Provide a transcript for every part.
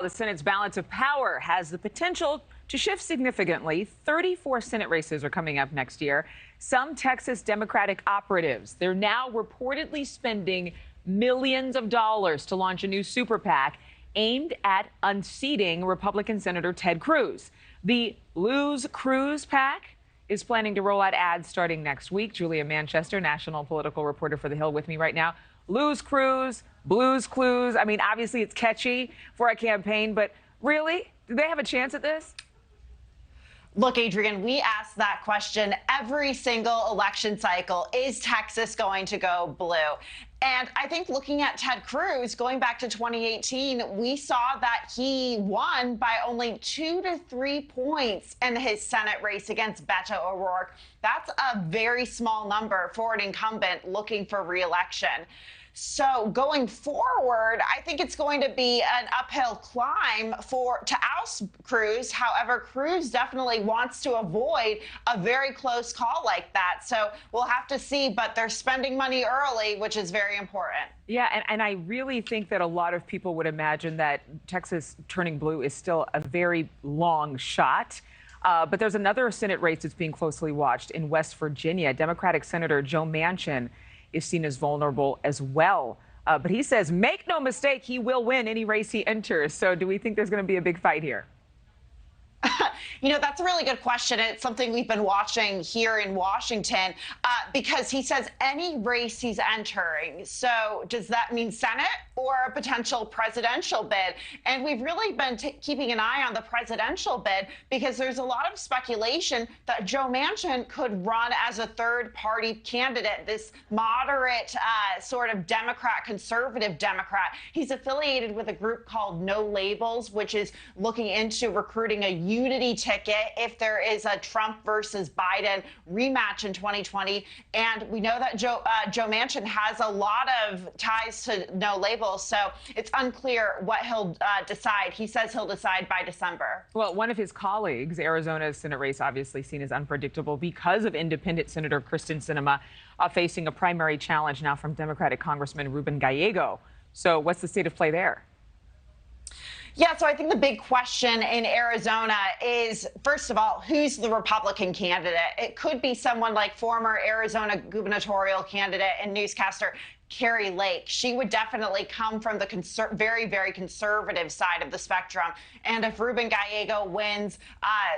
The Senate's balance of power has the potential to shift significantly. 34 Senate races are coming up next year. Some Texas Democratic operatives, they're now reportedly spending millions of dollars to launch a new Super Pac aimed at unseating Republican Senator Ted Cruz. The Lose Cruz PAC is planning to roll out ads starting next week. Julia Manchester, national political reporter for The Hill, with me right now. Lose Cruz, Blues Clues. I mean, obviously it's catchy for a campaign, but really, do they have a chance at this? Look, Adrienne, we ask that question every single election cycle. Is Texas going to go blue? And I think looking at Ted Cruz, going back to 2018, we saw that he won by only 2 to 3 points in his Senate race against Beto O'Rourke. That's a very small number for an incumbent looking for re-election. So going forward, I think it's going to be an uphill climb to oust Cruz. However, Cruz definitely wants to avoid a very close call like that. So we'll have to see, but they're spending money early, which is very important. Yeah, and I really think that a lot of people would imagine that Texas turning blue is still a very long shot. But there's another Senate race that's being closely watched in West Virginia. Democratic Senator Joe Manchin is seen as vulnerable as well. But he says, make no mistake, he will win any race he enters. So do we think there's going to be a big fight here? You know, that's a really good question. It's something we've been watching here in Washington because he says any race he's entering. So does that mean Senate or a potential presidential bid? And we've really been keeping an eye on the presidential bid because there's a lot of speculation that Joe Manchin could run as a third-party candidate, this moderate sort of Democrat, conservative Democrat. He's affiliated with a group called No Labels, which is looking into recruiting a unity ticket if there is a Trump versus Biden rematch in 2020. And we know that Joe Manchin has a lot of ties to No Labels, so it's unclear what he'll decide. He says he'll decide by December. Well, one of his colleagues, Arizona's Senate race, obviously seen as unpredictable because of independent Senator Kristen Sinema facing a primary challenge now from Democratic Congressman Ruben Gallego. So what's the state of play there? Yeah, so I think the big question in Arizona is, first of all, who's the Republican candidate? It could be someone like former Arizona gubernatorial candidate and newscaster Kari Lake. She would definitely come from the very, very conservative side of the spectrum. And if Ruben Gallego wins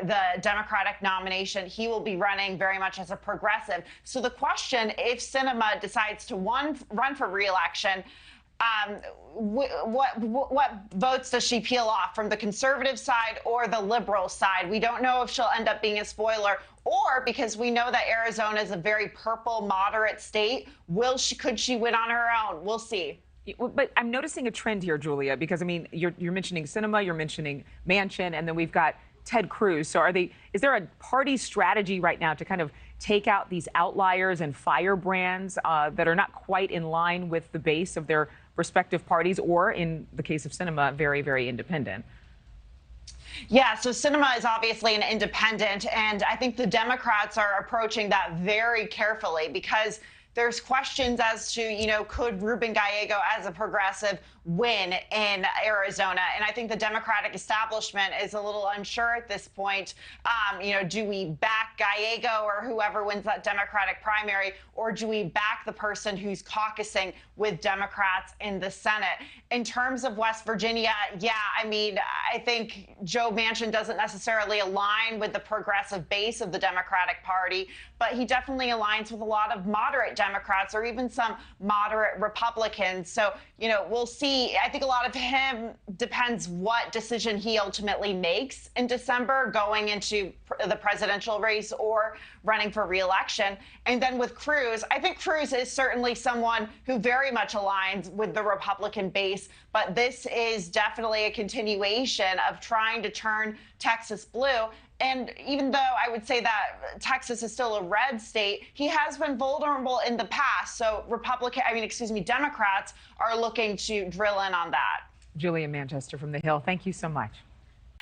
the Democratic nomination, he will be running very much as a progressive. So the question, if Sinema decides to run for re-election, what votes does she peel off from the conservative side or the liberal side? We don't know if she'll end up being a spoiler, or because we know that Arizona is a very purple, moderate state, could she win on her own? We'll see. But I'm noticing a trend here, Julia, because, I mean, you're mentioning Sinema, you're mentioning Manchin, and then we've got Ted Cruz. So is there a party strategy right now to kind of take out these outliers and firebrands that are not quite in line with the base of their respective parties, or in the case of Sinema, very, very independent? Yeah, so Sinema is obviously an independent, and I think the Democrats are approaching that very carefully because there's questions as to, you know, could Ruben Gallego as a progressive win in Arizona? And I think the Democratic establishment is a little unsure at this point. You know, do we back Gallego or whoever wins that Democratic primary, or do we back the person who's caucusing with Democrats in the Senate? In terms of West Virginia, yeah, I mean, I think Joe Manchin doesn't necessarily align with the progressive base of the Democratic Party, but he definitely aligns with a lot of moderate Democrats or even some moderate Republicans. So, you know, we'll see. I think a lot of him depends what decision he ultimately makes in December going into the presidential race or running for re-election. And then with Cruz, I think Cruz is certainly someone who very much aligns with the Republican base, but this is definitely a continuation of trying to turn Texas blue. And even though I would say that Texas is still a red state, he has been vulnerable in the past. So Democrats are looking to drill in on that. Julia Manchester from The Hill, thank you so much.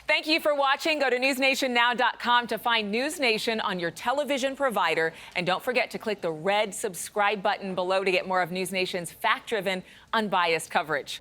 Thank you for watching. Go to newsnationnow.com to find NewsNation on your television provider. And don't forget to click the red subscribe button below to get more of NewsNation's fact-driven, unbiased coverage.